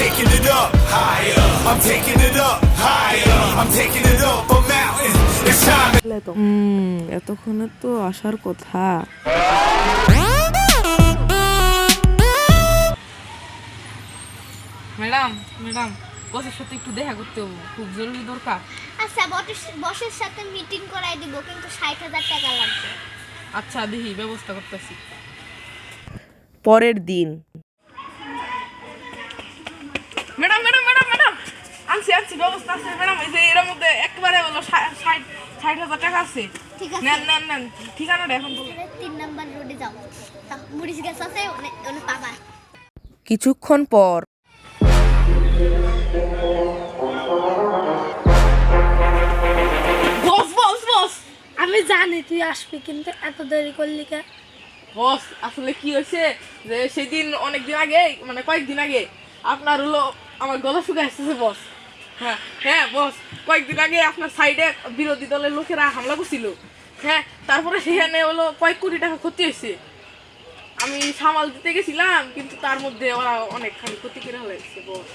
taking it up higher. I'm taking it up higher. I'm taking it up a mountain. It's time. এতক্ষণে তো আসার কথা। Madam madam বসের সাথে একটু দেখা করতে হবে, খুব জরুরি দরকার। আচ্ছা বসের সাথে মিটিং করাই দিব, কিন্তু 60,000 টাকা লাগবে। আচ্ছা দেখি ব্যবস্থা করতেছি। পরের দিন। ম্যাডাম ম্যাডাম ম্যাডাম ম্যাডাম আনছি ব্যবস্থা আছে ম্যাডাম। এই যে এর মধ্যে একবারে হলো 60,000 টাকা আছে। ঠিক আছে, নেন ঠিকানাটা এখন বলুন। 3 নাম্বার রোডে যাও, তা মরিচ গাছ আছে ওনে পাবা। কিছুক্ষণ পর। বস আমি জানি তুই আসবি, কিন্তু এত দেরি করলি কে? বস আসলে কি হয়েছে যে সেদিন অনেকদিন আগে, মানে কয়েকদিন আগে আপনার হলো আমার গলা শুকিয়ে আসতেছে বস। হ্যাঁ বস, কয়েকদিন আগে আপনার সাইডে বিরোধী দলের লোকেরা হামলা করছিল। হ্যাঁ, তারপরে সেখানে হলো কয়েক কোটি টাকা ক্ষতি হয়েছে। আমি সামাল দিতে গেছিলাম, কিন্তু তার মধ্যে ওরা অনেকখানি ক্ষতি করে হয়েছে বস।